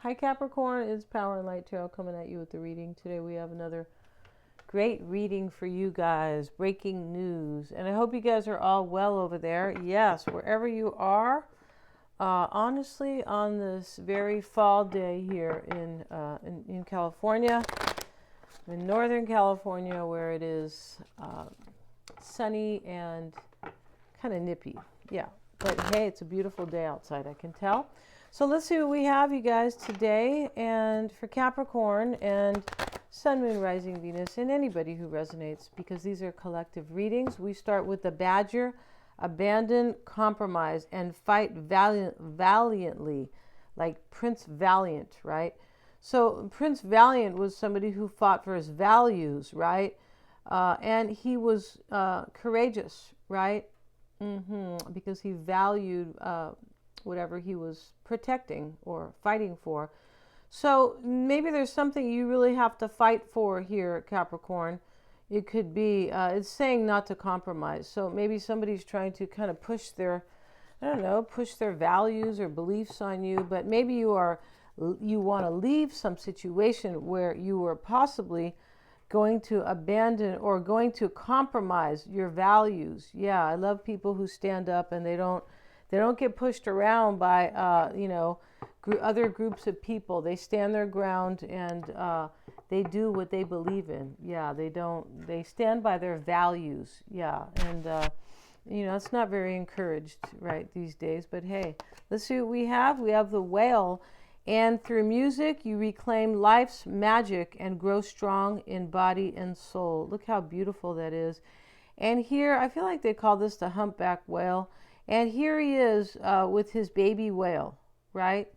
Hi Capricorn, it's Power and Light Tarot coming at you with the reading. Today we have another great reading for you guys. Breaking news. And I hope you guys are all well over there. Yes, wherever you are. Honestly, on this very fall day here in California, in Northern California, where it is sunny and kind of nippy. Yeah, but hey, it's a beautiful day outside, I can tell. So let's see what we have, you guys, today. And for Capricorn and Sun, Moon, Rising, Venus, and anybody who resonates, because these are collective readings. We start with the Badger. Abandon, compromise, and fight valiantly, like Prince Valiant, right? So Prince Valiant was somebody who fought for his values, right? And he was courageous, right? Because he valued whatever he was protecting or fighting for. So maybe there's something you really have to fight for here, Capricorn. It could be, it's saying not to compromise. So maybe somebody's trying to kind of push their, I don't know, push their values or beliefs on you. But maybe you want to leave some situation where you were possibly going to abandon or going to compromise your values. Yeah, I love people who stand up and they don't get pushed around by, other groups of people. They stand their ground and they do what they believe in. Yeah, they stand by their values. Yeah, and, it's not very encouraged, right, these days. But hey, let's see what we have. We have the Whale. And through music, you reclaim life's magic and grow strong in body and soul. Look how beautiful that is. And here, I feel like they call this the humpback whale. And here he is with his baby whale, right?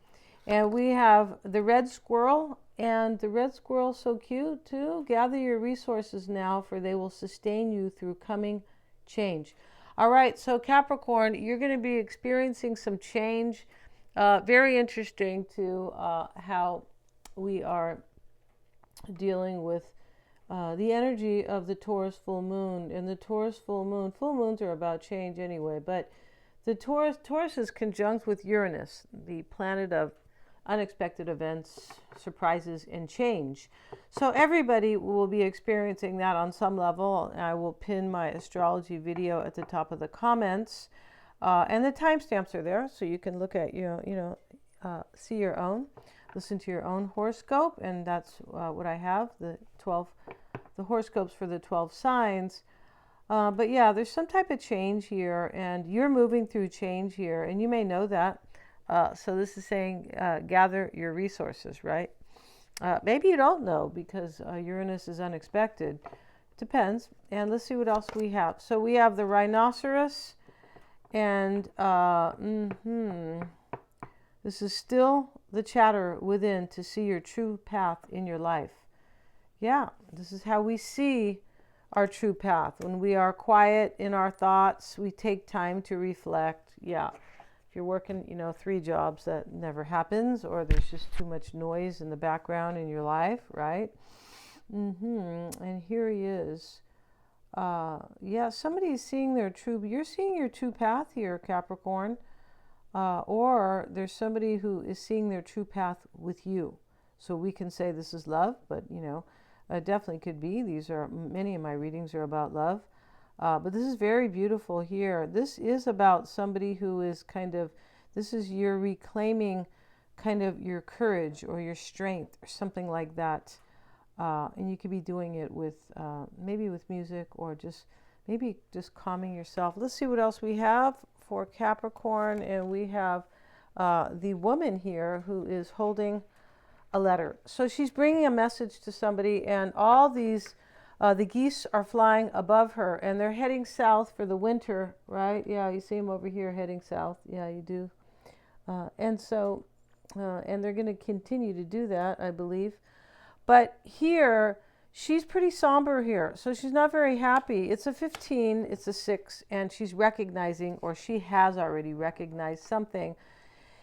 And we have the red squirrel, and the red squirrel, so cute too. Gather your resources now, for they will sustain you through coming change. All right, so Capricorn, you're going to be experiencing some change. Very interesting to how we are dealing with the energy of the Taurus full moon. And the Taurus full moons are about change anyway, but the Taurus is conjunct with Uranus, the planet of unexpected events, surprises, and change. So everybody will be experiencing that on some level. I will pin my astrology video at the top of the comments. And the timestamps are there, so you can look at, see your own, listen to your own horoscope. And that's what I have, the horoscopes for the 12 signs. But yeah, there's some type of change here, and you're moving through change here, and you may know that. So this is saying gather your resources, right? Maybe you don't know, because Uranus is unexpected. Depends. And let's see what else we have. So we have the rhinoceros, and this is still the chatter within to see your true path in your life. Yeah, this is how we see our true path. When we are quiet in our thoughts, we take time to reflect. Yeah. If you're working, 3 jobs, that never happens, or there's just too much noise in the background in your life, right? And here he is. Yeah, somebody's seeing you're seeing your true path here, Capricorn. Or there's somebody who is seeing their true path with you. So we can say this is love, but, it definitely could be. Many of my readings are about love. But this is very beautiful here. This is about somebody who is this is your reclaiming kind of your courage or your strength or something like that. And you could be doing it with, maybe with music, or maybe just calming yourself. Let's see what else we have for Capricorn. And we have the woman here who is holding a letter. So she's bringing a message to somebody, and all these the geese are flying above her, and they're heading south for the winter, right? Yeah, you see them over here heading south. Yeah, you do. And they're going to continue to do that, I believe. But here, she's pretty somber here. So she's not very happy. It's a 15, it's a 6, and she's recognizing, or she has already recognized something.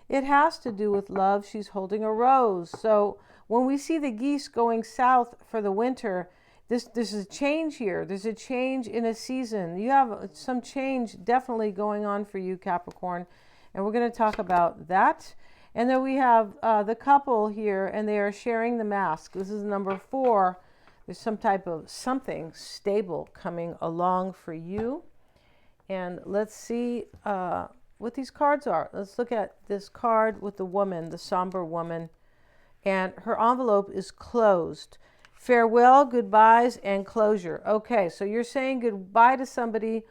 It has to do with love. She's holding a rose. So when we see the geese going south for the winter, this is a change here. There's a change in a season. You have some change definitely going on for you, Capricorn. And we're going to talk about that. And then we have the couple here, and they are sharing the mask. This is number 4. There's some type of something stable coming along for you. And let's see what these cards are. Let's look at this card with the woman, the somber woman. And her envelope is closed. Farewell, goodbyes, and closure. Okay, so you're saying goodbye to somebody,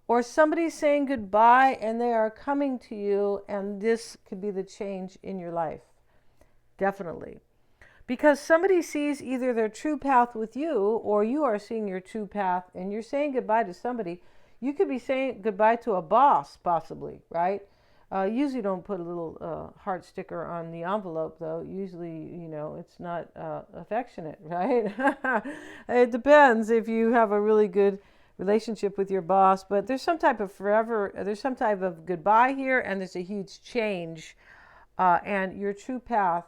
or somebody's saying goodbye and they are coming to you, and this could be the change in your life. Definitely. Because somebody sees either their true path with you, or you are seeing your true path and you're saying goodbye to somebody. You could be saying goodbye to a boss, possibly, right? Usually don't put a little heart sticker on the envelope, though. Usually, it's not affectionate, right? It depends if you have a really good relationship with your boss, but there's some type of there's some type of goodbye here, and there's a huge change. And your true path,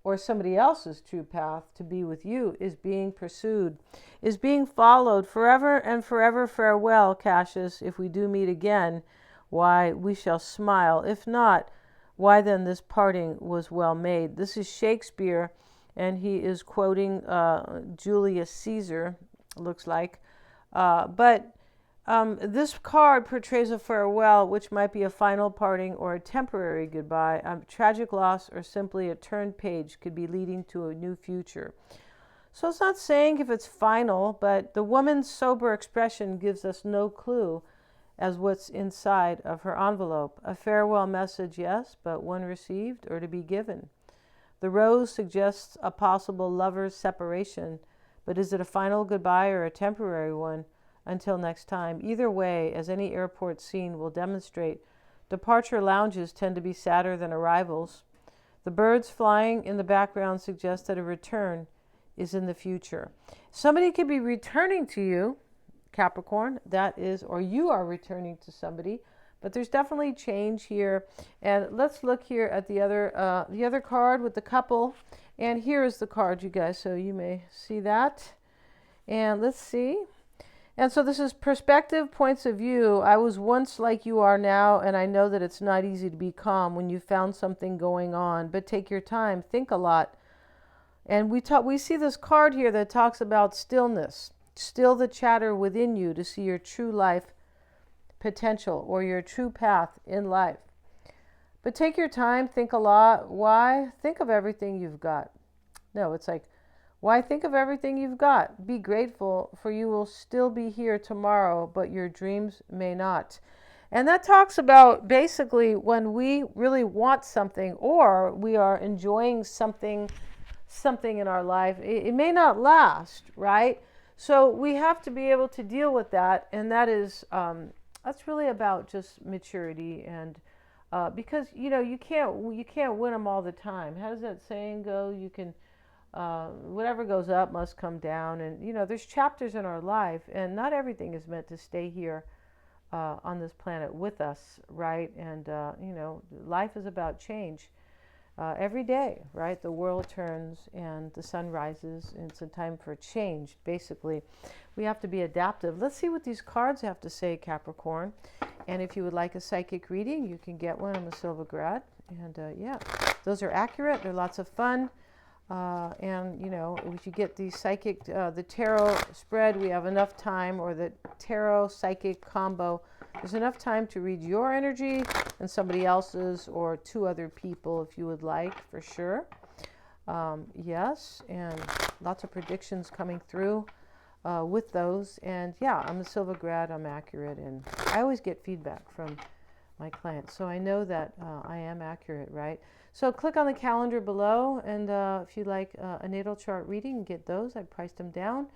or somebody else's true path to be with you, is being pursued, is being followed. Forever and forever farewell, Cassius. If we do meet again, why, we shall smile. If not, why then this parting was well made. This is Shakespeare, and he is quoting Julius Caesar, looks like. But this card portrays a farewell, which might be a final parting or a temporary goodbye. Tragic loss, or simply a turned page, could be leading to a new future. So it's not saying if it's final, but the woman's sober expression gives us no clue as what's inside of her envelope. A farewell message, yes, but one received or to be given. The rose suggests a possible lover's separation, but is it a final goodbye or a temporary one? Until next time. Either way, as any airport scene will demonstrate, departure lounges tend to be sadder than arrivals. The birds flying in the background suggest that a return is in the future. Somebody could be returning to you, Capricorn, that is, or you are returning to somebody, but there's definitely change here. And let's look here at the other card with the couple. And here is the card, you guys, so you may see that. And let's see. And so this is perspective, points of view. I was once like you are now, and I know that it's not easy to be calm when you found something going on, but take your time, think a lot. And we see this card here that talks about stillness. Still the chatter within you to see your true life potential, or your true path in life. But take your time, think a lot. Why? Think of everything you've got. No, it's like, why think of everything you've got? Be grateful, for you will still be here tomorrow, but your dreams may not. And that talks about basically when we really want something, or we are enjoying something in our life, it may not last, right? So we have to be able to deal with that, and that is that's really about just maturity, and because you can't win them all the time. How does that saying go? You can. Whatever goes up must come down, and there's chapters in our life, and not everything is meant to stay here on this planet with us, right? And life is about change every day, right? The world turns and the sun rises, and it's a time for change. Basically, we have to be adaptive. Let's see what these cards have to say, Capricorn. And if you would like a psychic reading, you can get one. I'm a Silva grad, and yeah, those are accurate. They're lots of fun. And if you get the psychic, the tarot spread, we have enough time, or the tarot psychic combo, there's enough time to read your energy and somebody else's, or 2 other people if you would like, for sure. Yes, and lots of predictions coming through with those. And yeah, I'm a Silva grad, I'm accurate, and I always get feedback from my clients, so I know that I am accurate, right? So click on the calendar below, and if you'd like a natal chart reading, get those. I priced them down.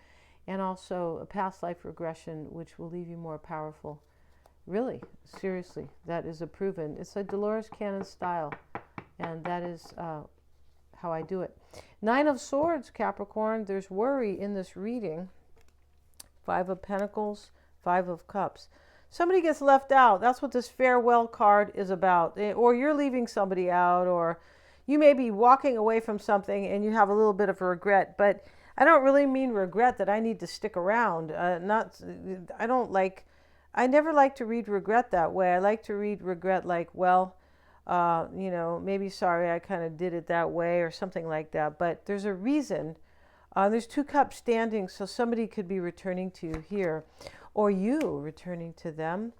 And also a past life regression, which will leave you more powerful. Really, seriously, that is a proven. It's a Dolores Cannon style, and that is how I do it. 9 of Swords, Capricorn. There's worry in this reading. 5 of Pentacles, 5 of Cups. Somebody gets left out. That's what this farewell card is about. Or you're leaving somebody out, or you may be walking away from something and you have a little bit of regret. But I don't really mean regret that I need to stick around. I never like to read regret that way. I like to read regret like, well, You know, maybe sorry I kind of did it that way or something like that. But there's a reason. There's 2 cups standing, so somebody could be returning to you here, or you returning to them.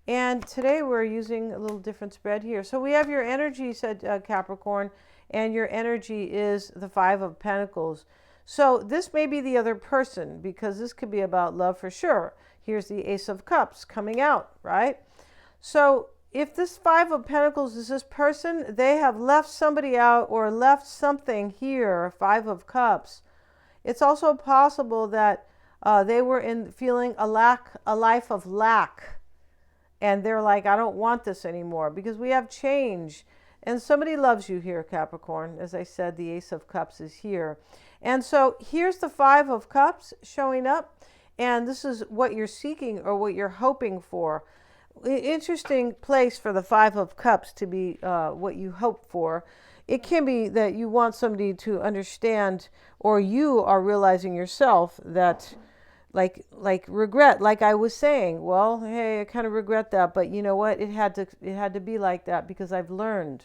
And today we're using a little different spread here. So we have your energy, said Capricorn, and your energy is the 5 of Pentacles. So this may be the other person, because this could be about love for sure. Here's the Ace of Cups coming out, right? So if this 5 of Pentacles is this person, they have left somebody out or left something here, 5 of Cups. It's also possible that they were feeling a life of lack. And they're like, I don't want this anymore, because we have change. And somebody loves you here, Capricorn. As I said, the Ace of Cups is here. And so here's the 5 of Cups showing up. And this is what you're seeking or what you're hoping for. Interesting place for the 5 of Cups to be what you hope for. It can be that you want somebody to understand, or you are realizing yourself that like regret, like I was saying, well, hey, I kind of regret that, but you know what? It had to be like that because I've learned,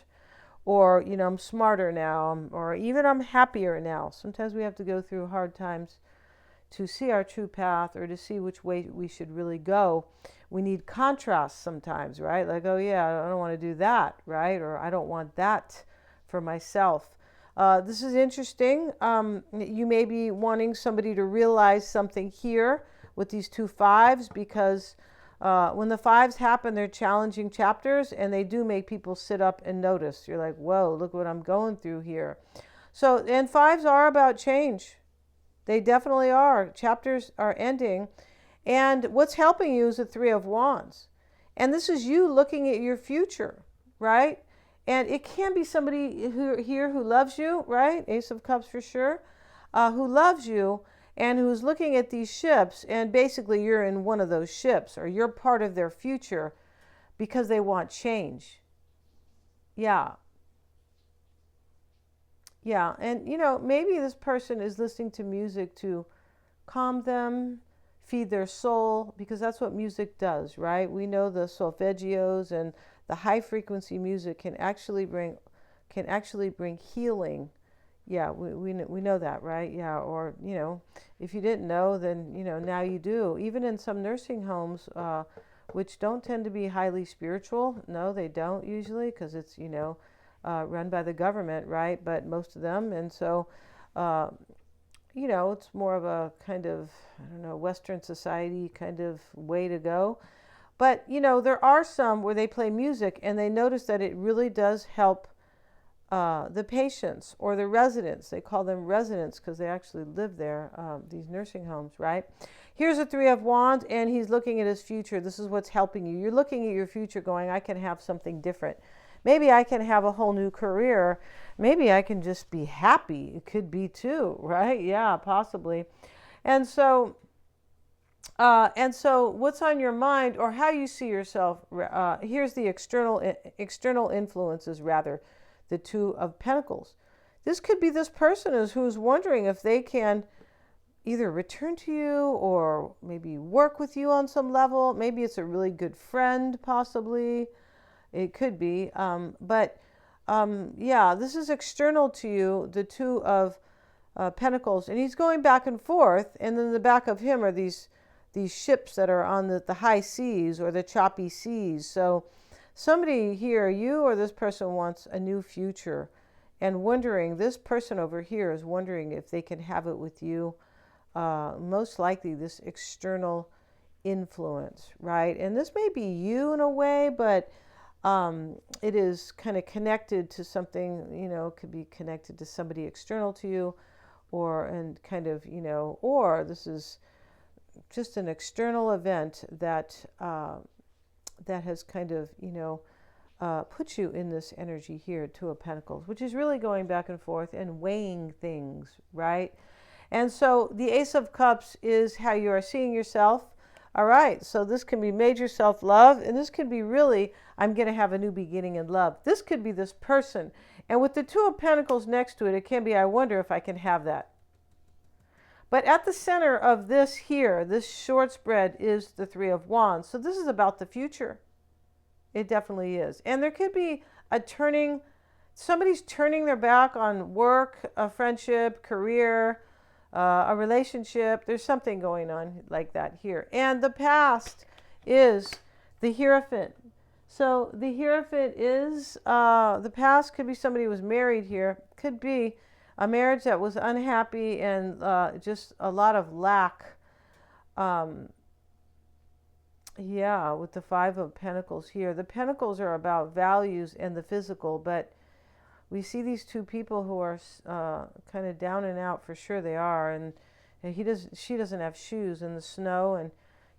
or, you know, I'm smarter now, or even I'm happier now. Sometimes we have to go through hard times to see our true path, or to see which way we should really go. We need contrast sometimes, right? Like, oh yeah, I don't want to do that, right? Or I don't want that for myself. This is interesting. You may be wanting somebody to realize something here with these 2 5s, because when the 5s happen, they're challenging chapters, and they do make people sit up and notice. You're like, whoa, look what I'm going through here. So, and 5s are about change. They definitely are. Chapters are ending. And what's helping you is the 3 of Wands. And this is you looking at your future, right? And it can be somebody who loves you, right? Ace of Cups for sure, who loves you and who's looking at these ships. And basically you're in one of those ships, or you're part of their future, because they want change. Yeah. Yeah. And, you know, maybe this person is listening to music to calm them, feed their soul, because that's what music does, right? We know the solfeggios and the high frequency music can actually bring healing. Yeah, we know that, right? Yeah, or, you know, if you didn't know, then, you know, now you do. Even in some nursing homes, which don't tend to be highly spiritual. No, they don't usually, because it's, you know, run by the government, right? But most of them. And so, you know, it's more of a kind of, I don't know, Western society kind of way to go. But, you know, there are some where they play music and they notice that it really does help the patients or the residents. They call them residents because they actually live there, these nursing homes, right? Here's a 3 of Wands, and he's looking at his future. This is what's helping you. You're looking at your future going, I can have something different. Maybe I can have a whole new career. Maybe I can just be happy. It could be too, right? Yeah, possibly. And so what's on your mind, or how you see yourself, here's the external influences, rather, the 2 of Pentacles. This could be this person who's wondering if they can either return to you or maybe work with you on some level. Maybe it's a really good friend, possibly. It could be. Yeah, this is external to you, the 2 of Pentacles. And he's going back and forth. And then the back of him are these ships that are on the high seas or the choppy seas. So somebody here, you or this person, wants a new future, and wondering, this person over here is wondering if they can have it with you. Most likely this external influence, right? And this may be you in a way, but it is kind of connected to something, you know, could be connected to somebody external to you, or, and kind of, you know, or this is just an external event that that has kind of, you know, put you in this energy here, 2 of Pentacles, which is really going back and forth and weighing things, right? And so the Ace of Cups is how you are seeing yourself. All right, so this can be major self-love, and this could be really, I'm going to have a new beginning in love. This could be this person. And with the 2 of Pentacles next to it, it can be, I wonder if I can have that. But at the center of this here, this short spread, is the 3 of Wands. So this is about the future. It definitely is. And there could be somebody's turning their back on work, a friendship, career, a relationship. There's something going on like that here. And the past is the Hierophant. So the Hierophant is, the past could be somebody who was married here. Could be a marriage that was unhappy and just a lot of lack. Yeah, with the Five of Pentacles here. The Pentacles are about values and the physical, but we see these two people who are kind of down and out. For sure they are. And she doesn't have shoes in the snow, and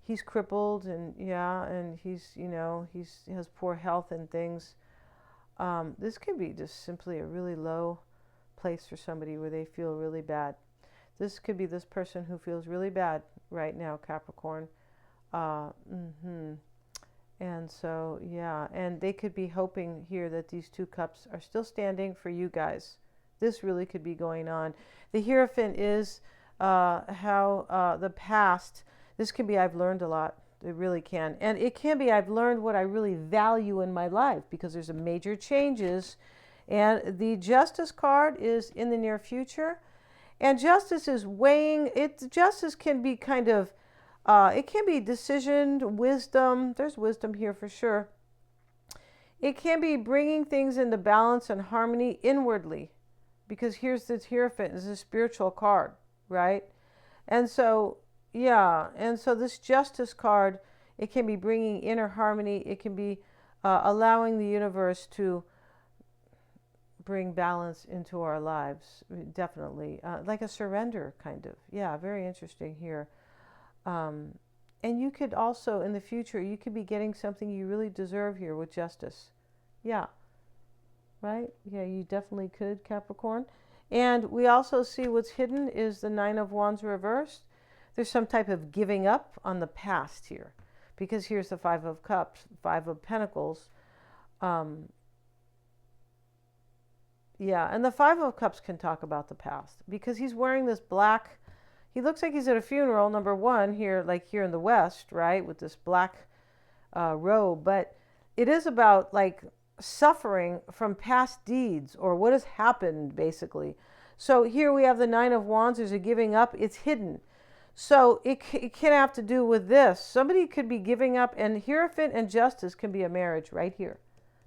he's crippled, and yeah, and he's, he has poor health and things. This could be just simply a really low place for somebody where they feel really bad. This could be this person who feels really bad right now, Capricorn. And so, yeah, and they could be hoping here that these two cups are still standing for you guys. This really could be going on. The Hierophant is how the past, this can be I've learned a lot. It really can. And it can be I've learned what I really value in my life, because there's a major changes. And the Justice card is in the near future. And Justice is weighing, Justice can be kind of, it can be decision, wisdom. There's wisdom here for sure. It can be bringing things into balance and harmony inwardly, because here's the Hierophant is a spiritual card, right? And so, yeah, and so this Justice card, it can be bringing inner harmony. It can be allowing the universe to bring balance into our lives, definitely. Like a surrender, kind of. Yeah, very interesting here. And you could also, in the future, you could be getting something you really deserve here with Justice. Yeah. Right? Yeah, you definitely could, Capricorn. And we also see what's hidden is the Nine of Wands reversed. There's some type of giving up on the past here, because here's the Five of Cups, Five of Pentacles. Yeah, and the Five of Cups can talk about the past, because he's wearing this black, he looks like he's at a funeral, number one, here, like here in the West, right, with this black robe. But it is about like suffering from past deeds, or what has happened, basically. So here we have the Nine of Wands. There's a giving up. It's hidden. So it can have to do with this. Somebody could be giving up, and Hierophant and Justice can be a marriage right here,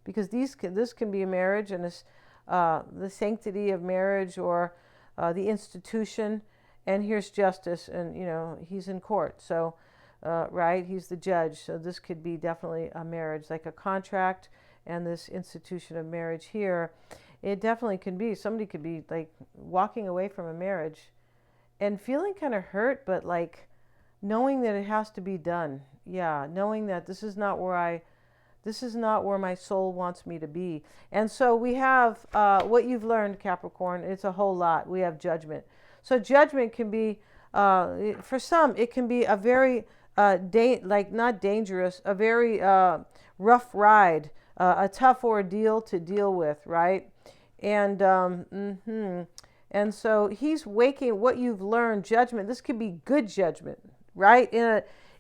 because this can be a marriage, and this, the sanctity of marriage, or the institution. And here's Justice, and he's in court, so right, he's the judge. So this could be definitely a marriage, like a contract, and this institution of marriage here. It definitely can be, somebody could be like walking away from a marriage and feeling kind of hurt, but like knowing that it has to be done. Yeah, knowing that this is not where my soul wants me to be. And so we have what you've learned, Capricorn. It's a whole lot. We have Judgment. So Judgment can be, for some, it can be a very, not dangerous, a very rough ride, a tough ordeal to deal with, right? And and so he's waking what you've learned, Judgment. This could be good judgment, right?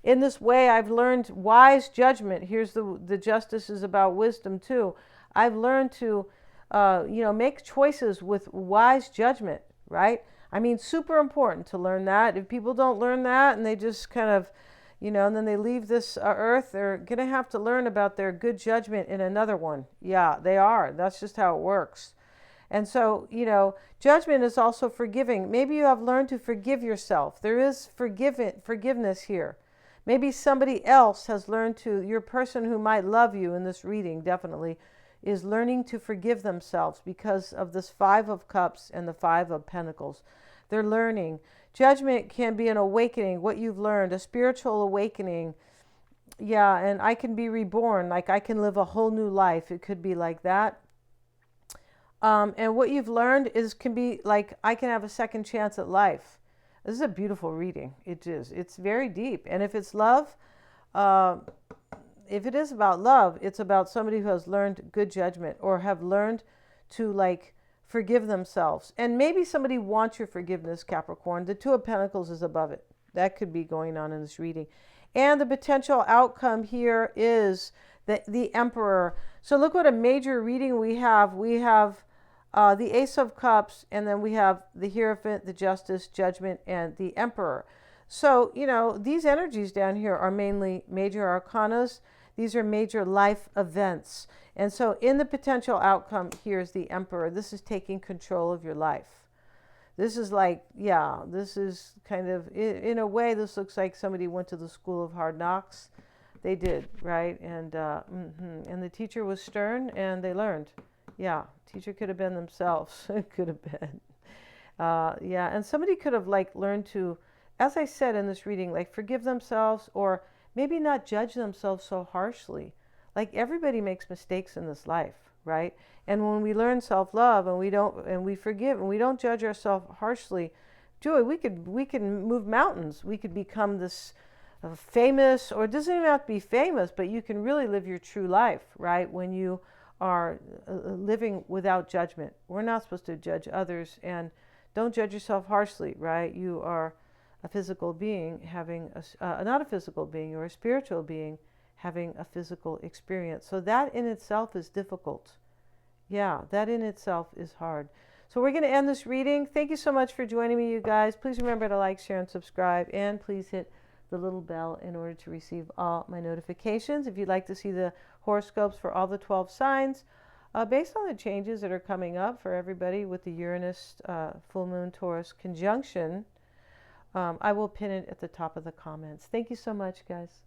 In this way, I've learned wise judgment. Here's the Justice is about wisdom too. I've learned to, make choices with wise judgment, right? I mean, super important to learn that. If people don't learn that, and they just kind of, and then they leave this earth, they're going to have to learn about their good judgment in another one. Yeah, they are. That's just how it works. And so, Judgment is also forgiving. Maybe you have learned to forgive yourself. There is forgiveness here. Maybe somebody else has learned to, your person who might love you in this reading definitely is learning to forgive themselves because of this Five of Cups and the Five of Pentacles. They're learning. Judgment can be an awakening, what you've learned, a spiritual awakening. Yeah, and I can be reborn, like I can live a whole new life. It could be like that. And what you've learned can be like, I can have a second chance at life. This is a beautiful reading. It is. It's very deep. And if it's love, if it is about love, it's about somebody who has learned good judgment, or have learned to like forgive themselves. And maybe somebody wants your forgiveness, Capricorn. The Two of Pentacles is above it. That could be going on in this reading. And the potential outcome here is the Emperor. So look what a major reading we have. We have the Ace of Cups, and then we have the Hierophant, the Justice, Judgment, and the Emperor. So, you know, these energies down here are mainly major arcanas. These are major life events. And so in the potential outcome, here's the Emperor. This is taking control of your life. This is like, yeah, this is kind of, in a way, this looks like somebody went to the school of hard knocks. They did, right? And the teacher was stern, and they learned. Yeah, teacher could have been themselves. It could have been. Yeah, and somebody could have like learned to, as I said in this reading, like forgive themselves, or maybe not judge themselves so harshly. Like everybody makes mistakes in this life, right? And when we learn self-love and we forgive and we don't judge ourselves harshly, Joy, we can move mountains. We could become this famous, or it doesn't even have to be famous, but you can really live your true life, right? When you are living without judgment. We're not supposed to judge others, and don't judge yourself harshly, right? You are a physical being having not a physical being, you're a spiritual being having a physical experience. So that in itself is difficult. Yeah, that in itself is hard. So we're going to end this reading. Thank you so much for joining me, you guys. Please remember to like, share, and subscribe, and please hit the little bell in order to receive all my notifications. If you'd like to see the horoscopes for all the 12 signs, based on the changes that are coming up for everybody with the Uranus full moon Taurus conjunction, I will pin it at the top of the comments. Thank you so much, guys.